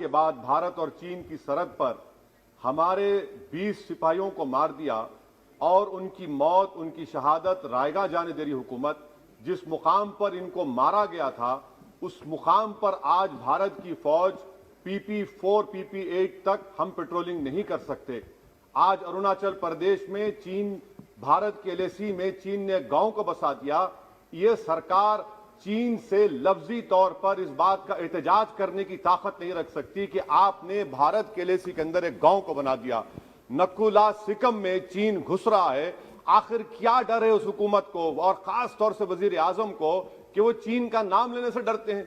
के बाद भारत और चीन की सरहद पर हमारे 20 सिपाहियों को मार दिया और उनकी मौत, उनकी शहादत रायगा जाने दे रही हुकूमत, जिस मुकाम पर इनको मारा गया था उस मुकाम पर आज भारत की फौज PP4, PP8 तक हम पेट्रोलिंग नहीं कर सकते। आज अरुणाचल प्रदेश में चीन, भारत के LAC में चीन ने गांव को बसा दिया। ये सरकार चीन से लफ्जी तौर पर इस बात का एहतजाज करने की ताकत नहीं रख सकती कि आपने भारत के LAC के अंदर एक गांव को बना दिया। नकुला सिकम में चीन घुस रहा है। आखिर क्या डर है उस हुकूमत को और खास तौर से वजीर आजम को कि वो चीन का नाम लेने से डरते हैं?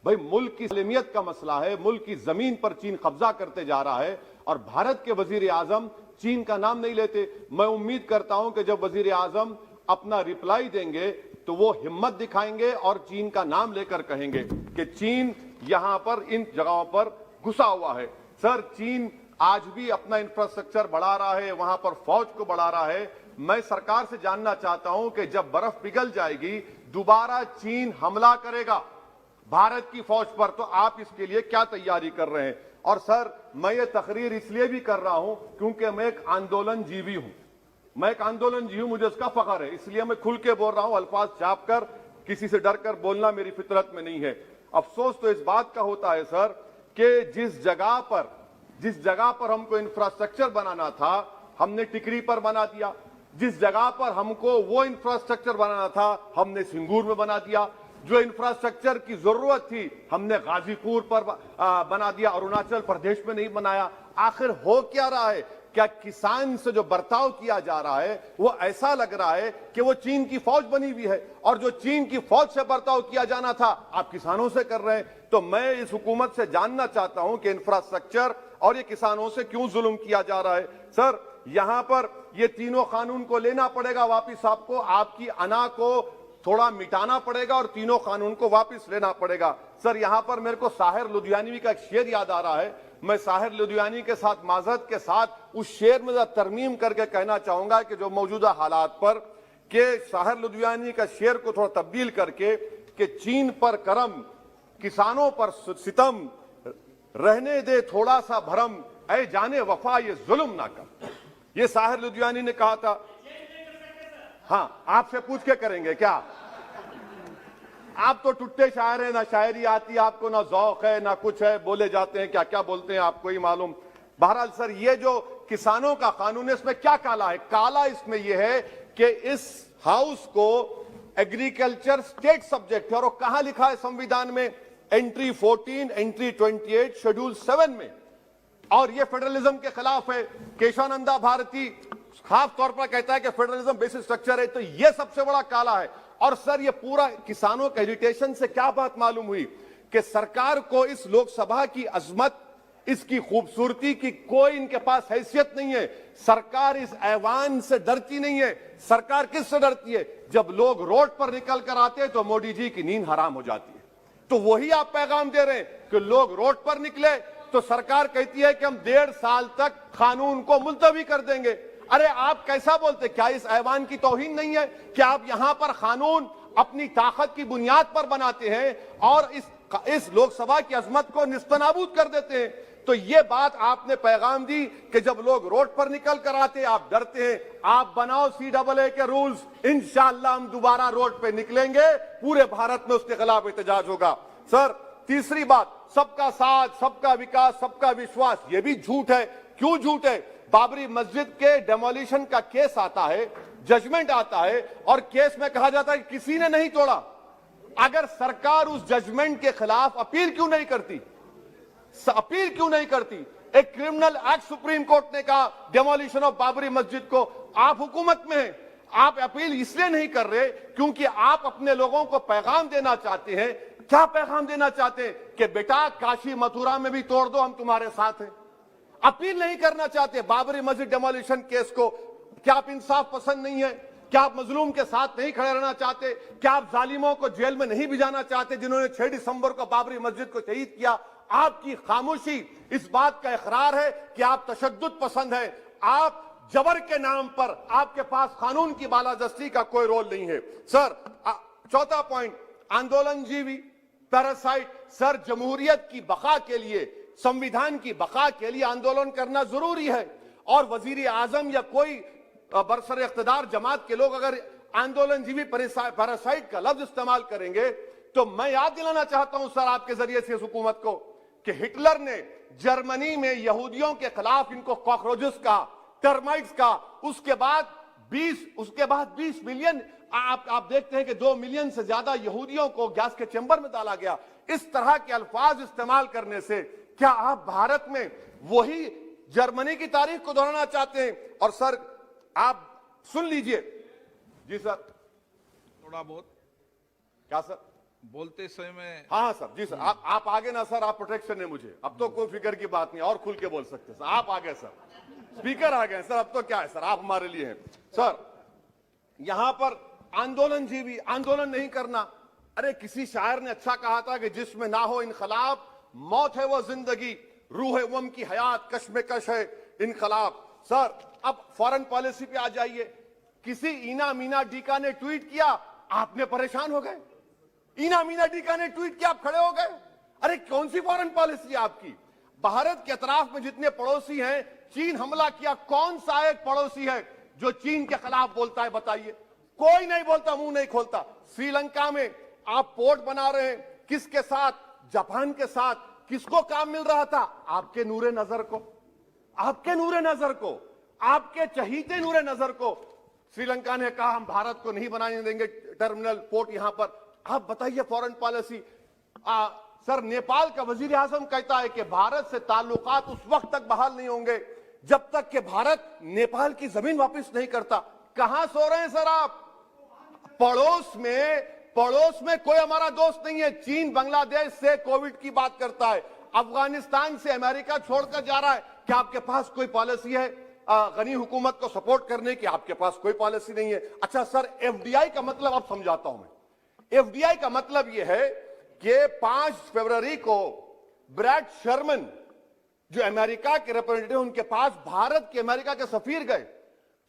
भाई, मुल्क की सलामियत का मसला है, मुल्क की जमीन पर चीन कब्जा करते जा रहा है और भारत के वजीर आजम चीन का नाम नहीं लेते। मैं उम्मीद करता हूं कि जब वजीर आजम अपना रिप्लाई देंगे तो वो हिम्मत दिखाएंगे और चीन का नाम लेकर कहेंगे कि चीन यहां पर इन जगहों पर घुसा हुआ है। सर, चीन आज भी अपना इंफ्रास्ट्रक्चर बढ़ा रहा है, वहां पर फौज को बढ़ा रहा है। मैं सरकार से जानना चाहता हूं कि जब बर्फ पिघल जाएगी दोबारा चीन हमला करेगा भारत की फौज पर, तो आप इसके लिए क्या तैयारी कर रहे हैं? और सर, मैं ये तकरीर इसलिए भी कर रहा हूं क्योंकि मैं एक आंदोलन जीवी हूं, मुझे इसका फख्र है, इसलिए मैं खुल के बोल रहा हूं। अल्फाज छाप कर, किसी से डर कर बोलना मेरी फितरत में नहीं है। अफसोस तो इस बात का होता है सर कि जिस जगह पर हमको इंफ्रास्ट्रक्चर बनाना था हमने टिकरी पर बना दिया, जिस जगह पर हमको वो इंफ्रास्ट्रक्चर बनाना था हमने सिंगूर में बना दिया, जो इंफ्रास्ट्रक्चर की जरूरत थी हमने गाजीपुर पर बना दिया, अरुणाचल प्रदेश में नहीं बनाया। आखिर हो क्या रहा है? क्या किसान से जो बर्ताव किया जा रहा है वो ऐसा लग रहा है कि वो चीन की फौज बनी हुई है और जो चीन की फौज से बर्ताव किया जाना था आप किसानों से कर रहे हैं? तो मैं इस हुकूमत से जानना चाहता हूं कि इंफ्रास्ट्रक्चर और ये किसानों से क्यों जुल्म किया जा रहा है? सर, यहां पर ये तीनों कानून को लेना पड़ेगा वापिस, आपको आपकी अना को थोड़ा मिटाना पड़ेगा और तीनों कानून को वापस लेना पड़ेगा। सर, यहां पर मेरे को साहिर लुधियानवी का एक शेर याद आ रहा है। मैं साहिर लुधियानवी के साथ माजरत के साथ उस शेर में तरमीम करके कहना चाहूंगा कि जो मौजूदा हालात पर के साहिर लुधियानवी का शेर को थोड़ा तब्दील करके कि चीन पर करम, किसानों पर सितम, रहने दे थोड़ा सा भरम, ऐ जाने वफा ये जुल्म ना कर। ये साहिर लुधियानवी ने कहा था। हाँ, आपसे पूछ के करेंगे क्या? आप तो टुट्टे शायर हैं, ना शायरी आती आपको, ना जौक है, ना कुछ है, बोले जाते हैं क्या क्या बोलते हैं आपको ही मालूम। बहरहाल सर, ये जो किसानों का कानून है इसमें क्या काला है? काला इसमें यह है कि इस हाउस को एग्रीकल्चर स्टेट सब्जेक्ट है और कहां लिखा है संविधान में? एंट्री 14, एंट्री 28, शेड्यूल 7 में। और यह फेडरलिज्म के खिलाफ है। केशवानंदा भारती खास तौर पर कहता है कि फेडरलिज्म बेसिक स्ट्रक्चर है, तो यह सबसे बड़ा काला है। और सर, ये पूरा किसानों के एजिटेशन से क्या बात मालूम हुई कि सरकार को इस लोकसभा की अजमत, इसकी खूबसूरती की कोई इनके पास हैसियत नहीं है। सरकार इस ऐवान से डरती नहीं है। सरकार किससे डरती है? जब लोग रोड पर निकल कर आते हैं तो मोदी जी की नींद हराम हो जाती है। तो वही आप पैगाम दे रहे हैं कि लोग रोड पर निकले तो सरकार कहती है कि हम 1.5 साल तक कानून को मुलतवी कर देंगे। अरे आप कैसा बोलते? क्या इस ऐवान की तौहीन नहीं है? क्या आप यहां पर कानून अपनी ताकत की बुनियाद पर बनाते हैं और इस लोकसभा की अजमत को निस्तनाबूद कर देते हैं? तो ये बात आपने पैगाम दी कि जब लोग रोड पर निकल कर आते आप डरते हैं। आप बनाओ CAA के रूल्स, इंशाअल्लाह हम दोबारा रोड पे निकलेंगे, पूरे भारत में उसके खिलाफ एहतजाज होगा। सर, तीसरी बात, सबका साथ, सबका विकास, सबका विश्वास, ये भी झूठ है। क्यों झूठ है? बाबरी मस्जिद के डेमोलिशन का केस आता है, जजमेंट आता है और केस में कहा जाता है कि किसी ने नहीं तोड़ा। अगर सरकार उस जजमेंट के खिलाफ अपील क्यों नहीं करती? एक क्रिमिनल एक्ट सुप्रीम कोर्ट ने कहा डेमोलिशन ऑफ बाबरी मस्जिद को, आप हुकूमत में हैं, आप अपील इसलिए नहीं कर रहे क्योंकि आप अपने लोगों को पैगाम देना चाहते हैं। क्या पैगाम देना चाहते हैं? कि बेटा काशी मथुरा में भी तोड़ दो, हम तुम्हारे साथ हैं। अपील नहीं करना चाहते बाबरी मस्जिद डेमोलिशन केस को। क्या आप इंसाफ पसंद नहीं है? क्या आप मजलूम के साथ नहीं खड़े रहना चाहते? क्या आप जालिमों को जेल में नहीं भिजाना चाहते जिन्होंने 6 दिसंबर को बाबरी मस्जिद को शहीद किया? आपकी खामोशी इस बात का इकरार है कि आप तशद्दुद पसंद है। आप जबर के नाम पर, आपके पास कानून की बालादस्ती का कोई रोल नहीं है। सर, चौथा पॉइंट, आंदोलन जीवी, पैरासाइट। सर, जमहूरियत की बका के लिए संविधान की बका के लिए आंदोलन करना जरूरी है। और वजीर आजम या कोई बरसर इख्तिदार जमात के लोग अगर आंदोलनजीवी पैरासाइट का लफ्ज इस्तेमाल करेंगे तो मैं याद दिलाना चाहता हूं सर आपके जरिए से इस हुकूमत को कि हिटलर ने जर्मनी में यहूदियों के खिलाफ इनको कॉकरोचेस का, टर्माइट्स का, उसके बाद 20 मिलियन आप देखते हैं कि 2 मिलियन से ज्यादा यहूदियों को गैस के चेंबर में डाला गया। इस तरह के अल्फाज इस्तेमाल करने से क्या आप भारत में वही जर्मनी की तारीख को दोहराना चाहते हैं? और सर आप सुन लीजिए। जी सर, थोड़ा बहुत क्या सर बोलते समय में। हाँ सर, जी सर, आप आगे ना सर, आप प्रोटेक्शन है मुझे, अब तो कोई फिक्र की बात नहीं, और खुल के बोल सकते सर। आप आ गए सर, स्पीकर आ गए सर, अब तो क्या है सर, आप हमारे लिए हैं सर। यहां पर आंदोलनजीवी आंदोलन नहीं करना। अरे किसी शायर ने अच्छा कहा था कि जिसमें ना हो इनकलाब मौत है वो जिंदगी, रूह है वम की हयात कश्मकश है इनकलाब। सर अब फॉरेन पॉलिसी पे आ जाइए। किसी इना मीना डीका ने ट्वीट किया, आपने परेशान हो गए। इना मीना डीका ने ट्वीट किया, आप खड़े हो गए। अरे कौन सी फॉरेन पॉलिसी है आपकी? भारत के अतराफ में जितने पड़ोसी हैं, चीन हमला किया, कौन सा एक पड़ोसी है जो चीन के खिलाफ बोलता है? बताइए। कोई नहीं बोलता, मुंह नहीं खोलता। श्रीलंका में आप पोर्ट बना रहे हैं, किसके साथ? जापान के साथ। किसको काम मिल रहा था? आपके नूरे नजर को, आपके नूरे नजर को, आपके चहीते नूरे नजर को। श्रीलंका ने कहा हम भारत को नहीं बनाने देंगे टर्मिनल पोर्ट यहां पर। आप बताइए फॉरेन पॉलिसी। सर नेपाल का वजीर आजम कहता है कि भारत से ताल्लुकात उस वक्त तक बहाल नहीं होंगे जब तक कि भारत नेपाल की जमीन वापस नहीं करता। कहां सो रहे हैं सर आप? पड़ोस में कोई हमारा दोस्त नहीं है। चीन बांग्लादेश से कोविड की बात करता है, अफगानिस्तान से अमेरिका छोड़कर जा रहा है। क्या आपके पास कोई पॉलिसी है गनी हुकूमत को सपोर्ट करने की? आपके पास कोई पॉलिसी नहीं है। अच्छा सर, एफडीआई का मतलब अब समझाता हूं मैं। एफडीआई का मतलब यह है कि 5 फरवरी को ब्रैड शर्मन जो अमेरिका के रिप्रेजेंटेटिव, उनके पास भारत के अमेरिका के सफीर गए,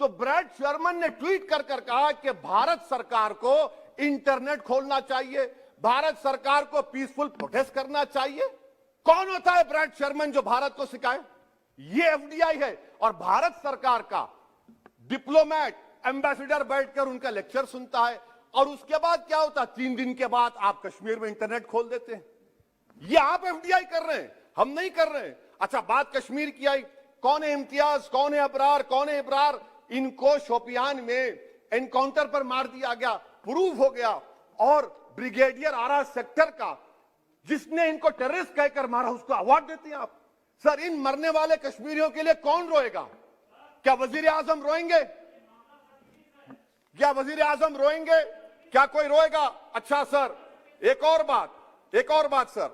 तो ब्रैड शर्मन ने ट्वीट कर कहा कि भारत सरकार को इंटरनेट खोलना चाहिए, भारत सरकार को पीसफुल प्रोटेस्ट करना चाहिए। कौन होता है ब्रैड शर्मन जो भारत को सिखाए? ये एफडीआई है। और भारत सरकार का डिप्लोमेट एम्बेसडर बैठकर उनका लेक्चर सुनता है। और उसके बाद क्या होता? 3 दिन के बाद आप कश्मीर में इंटरनेट खोल देते हैं। ये आप एफडीआई कर रहे हैं, हम नहीं कर रहे हैं। अच्छा, बात कश्मीर की आई। कौन है इम्तियाज, कौन है अबरार, कौन है इब्रार? इनको शोपियान में एनकाउंटर पर मार दिया गया, प्रूव हो गया। और ब्रिगेडियर आरा सेक्टर का जिसने इनको टेररिस्ट कहकर मारा, उसको अवार्ड देते हैं आप। सर इन मरने वाले कश्मीरियों के लिए कौन रोएगा? क्या वजीर आजम रोएंगे? क्या वजीर आजम रोएंगे? क्या कोई रोएगा? अच्छा सर, एक और बात सर,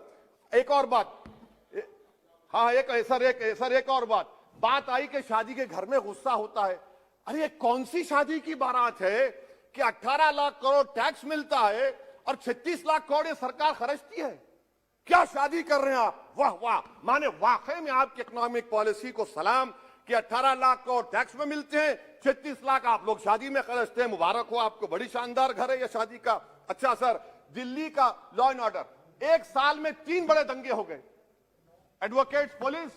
हाँ एक और बात आई कि शादी के घर में गुस्सा होता है। अरे ये कौन सी शादी की बारात है कि 18 लाख करोड़ टैक्स मिलता है और 36 लाख करोड़ ये सरकार खर्चती है? क्या शादी कर रहे हैं आप? वाह वाह, माने वाकई में आपकी इकोनॉमिक पॉलिसी को सलाम कि 18 लाख करोड़ टैक्स में मिलते हैं, 36 लाख आप लोग शादी में खर्चते हैं। मुबारक हो आपको, बड़ी शानदार घर है ये शादी का। अच्छा सर, दिल्ली का लॉ एंड ऑर्डर, 1 साल में 3 बड़े दंगे हो गए। एडवोकेट्स पुलिस,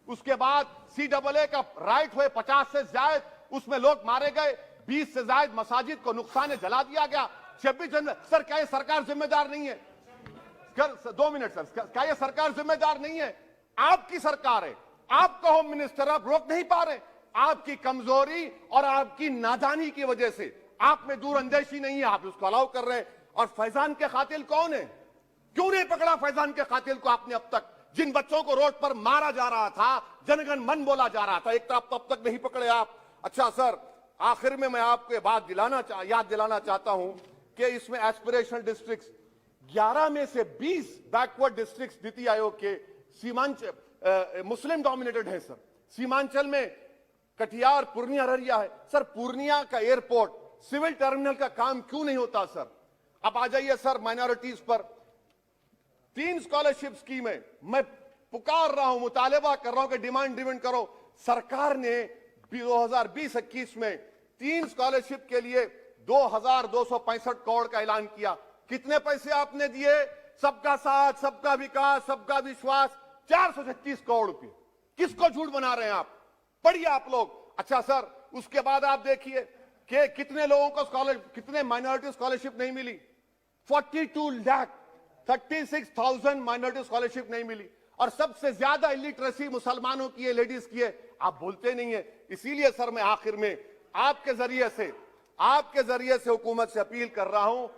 उसके बाद CAA का राइट हुए 50 से ज्यादा, उसमें लोग मारे गए। 20 से ज्यादा मसाजिद को नुकसान जला दिया गया। 26 जनवरी। सर क्या ये सरकार जिम्मेदार नहीं है? 2 मिनट सर, क्या ये सरकार जिम्मेदार नहीं है? आपकी सरकार है, आपका होम मिनिस्टर, आप रोक नहीं पा रहे। आपकी कमजोरी और आपकी नादानी की वजह से, आप में दूरअंदेशी नहीं है, आप उसको अलाउ कर रहे हैं। और फैजान के कातिल कौन है? क्यों नहीं पकड़ा फैजान के कातिल को आपने अब तक? जिन बच्चों को रोड पर मारा जा रहा था, जनगण मन बोला जा रहा था, एक तरफ तब तक नहीं पकड़े आप। अच्छा सर, आखिर में मैं आपको बात याद दिलाना चाहता हूं कि इसमें एस्पिरेशनल डिस्ट्रिक्ट्स 11 में से 20 बैकवर्ड डिस्ट्रिक्ट्स नीति आयोग के सीमांचल मुस्लिम डोमिनेटेड है सर। सीमांचल में कटिहार, पूर्णिया, अररिया है। सर पूर्णिया का एयरपोर्ट, सिविल टर्मिनल का काम क्यों नहीं होता सर? अब आ जाइए सर माइनॉरिटीज पर। 3 स्कॉलरशिप स्कीम है, मैं पुकार रहा हूं, मुतालबा कर रहा हूं कि डिमांड करो। सरकार ने 2020-21 में 3 स्कॉलरशिप के लिए 2265 करोड़ का ऐलान किया। कितने पैसे आपने दिए? सबका साथ, सबका विकास, सबका विश्वास, 436 करोड़ रुपए। किसको झूठ बना रहे हैं आप? पढ़िए आप लोग। अच्छा सर, उसके बाद आप देखिए कि कितने लोगों को कितने माइनॉरिटी स्कॉलरशिप नहीं मिली। 42,36,000 माइनॉरिटी स्कॉलरशिप नहीं मिली, और सबसे ज्यादा इलिटरेसी मुसलमानों की है, लेडीज की है। आप बोलते नहीं है। इसीलिए सर मैं आखिर में आपके जरिए से हुकूमत से अपील कर रहा हूं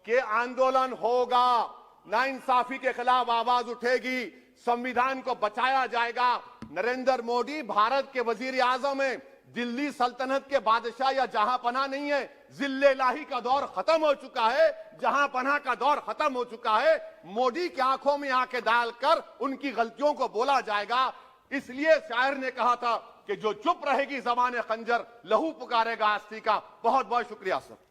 कि आंदोलन होगा, नाइंसाफी के खिलाफ आवाज उठेगी, संविधान को बचाया जाएगा। नरेंद्र मोदी भारत के वजीर आजम है, दिल्ली सल्तनत के बादशाह या जहांपनाह नहीं है। जिल्ले-लाही का दौर खत्म हो चुका है, जहांपनाह का दौर खत्म हो चुका है। मोदी की आंखों में आंखें डालकर उनकी गलतियों को बोला जाएगा। इसलिए शायर ने कहा था कि जो चुप रहेगी ज़बान खंजर, लहू पुकारेगा आस्ती का। बहुत बहुत शुक्रिया सर।